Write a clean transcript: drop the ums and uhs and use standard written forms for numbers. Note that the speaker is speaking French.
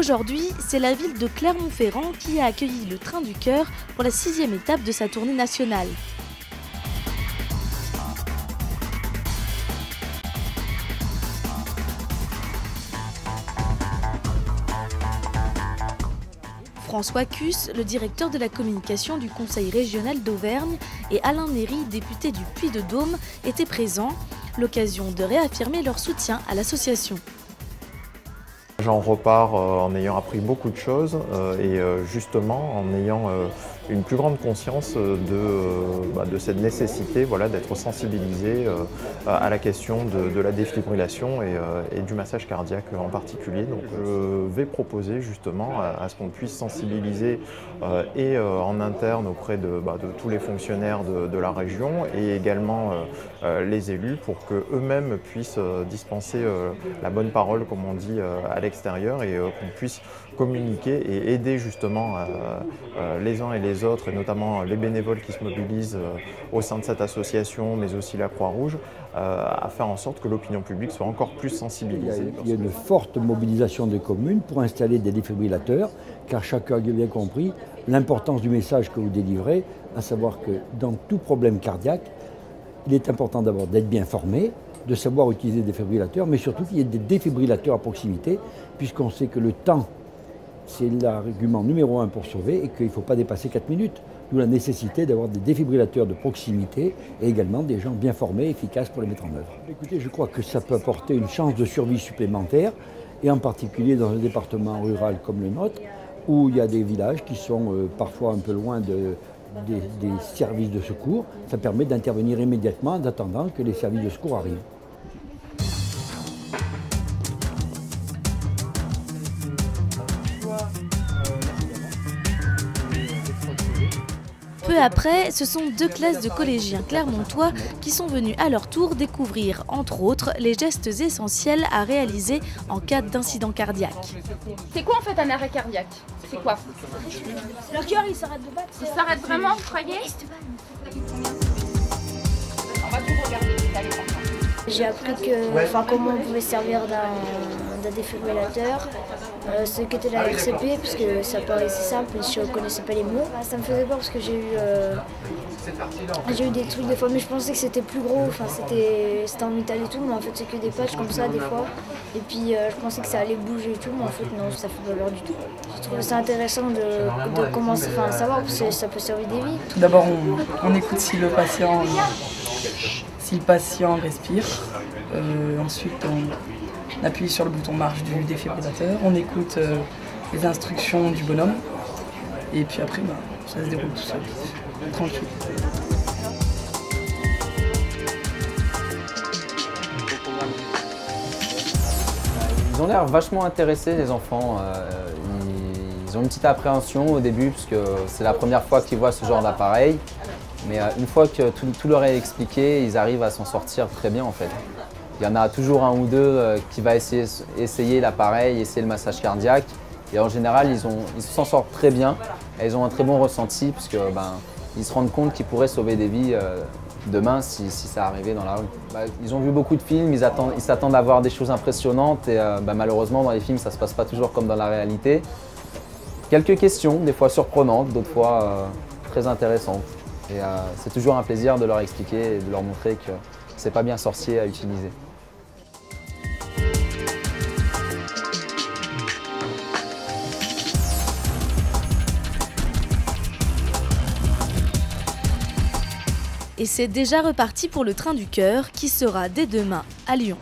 Aujourd'hui, c'est la ville de Clermont-Ferrand qui a accueilli le Train du Cœur pour la 6e étape de sa tournée nationale. François Cus, le directeur de la communication du Conseil régional d'Auvergne, et Alain Néry, député du Puy-de-Dôme, étaient présents, l'occasion de réaffirmer leur soutien à l'association. J'en repars en ayant appris beaucoup de choses et justement en ayant une plus grande conscience de cette nécessité d'être sensibilisé à la question de la défibrillation et du massage cardiaque en particulier. Donc je vais proposer justement à ce qu'on puisse sensibiliser et en interne auprès de tous les fonctionnaires de la région et également les élus pour qu'eux-mêmes puissent dispenser la bonne parole, comme on dit, à l'extérieur et qu'on puisse communiquer et aider justement les uns et les autres, et notamment les bénévoles qui se mobilisent au sein de cette association, mais aussi la Croix-Rouge, à faire en sorte que l'opinion publique soit encore plus sensibilisée. Il y a une forte mobilisation des communes pour installer des défibrillateurs, car chacun a bien compris l'importance du message que vous délivrez, à savoir que dans tout problème cardiaque, il est important d'abord d'être bien formé, de savoir utiliser des défibrillateurs, mais surtout qu'il y ait des défibrillateurs à proximité, puisqu'on sait que le temps, c'est l'argument numéro 1 pour sauver et qu'il ne faut pas dépasser 4 minutes. D'où la nécessité d'avoir des défibrillateurs de proximité et également des gens bien formés et efficaces pour les mettre en œuvre. Écoutez, je crois que ça peut apporter une chance de survie supplémentaire, et en particulier dans un département rural comme le nôtre, où il y a des villages qui sont parfois un peu loin des services de secours. Ça permet d'intervenir immédiatement en attendant que les services de secours arrivent. Peu après, ce sont 2 classes de collégiens clermontois qui sont venus à leur tour découvrir, entre autres, les gestes essentiels à réaliser en cas d'incident cardiaque. C'est quoi en fait un arrêt cardiaque? C'est quoi? Le cœur il s'arrête de battre. Il s'arrête vraiment, vous croyez? On va tout regarder, j'ai appris comment on pouvait servir d'un défibrillateur, ce qu'était la RCP, parce que ça paraissait simple, mais je ne connaissais pas les mots. Ça me faisait peur parce que j'ai eu des trucs des fois, mais je pensais que c'était plus gros, c'était en métal et tout, mais en fait c'est que des patchs comme ça des fois. Et puis je pensais que ça allait bouger et tout, mais en fait non, ça fait pas peur du tout. Je trouve ça intéressant de commencer, savoir parce que ça peut sauver des vies. Tout d'abord on écoute si le patient respire, ensuite on appuie sur le bouton marche du défibrillateur, on écoute les instructions du bonhomme et puis après ça se déroule tout seul, tranquille. Ils ont l'air vachement intéressés, les enfants. Ils ont une petite appréhension au début parce que c'est la première fois qu'ils voient ce genre d'appareil. Mais une fois que tout leur est expliqué, ils arrivent à s'en sortir très bien en fait. Il y en a toujours un ou deux qui va essayer l'appareil, essayer le massage cardiaque. Et en général, ils s'en sortent très bien. Et ils ont un très bon ressenti parce que ils se rendent compte qu'ils pourraient sauver des vies demain si ça arrivait dans la rue. Ils ont vu beaucoup de films, ils s'attendent à voir des choses impressionnantes et malheureusement dans les films ça ne se passe pas toujours comme dans la réalité. Quelques questions, des fois surprenantes, d'autres fois très intéressantes. Et c'est toujours un plaisir de leur expliquer et de leur montrer que c'est pas bien sorcier à utiliser. Et c'est déjà reparti pour le Train du Cœur qui sera dès demain à Lyon.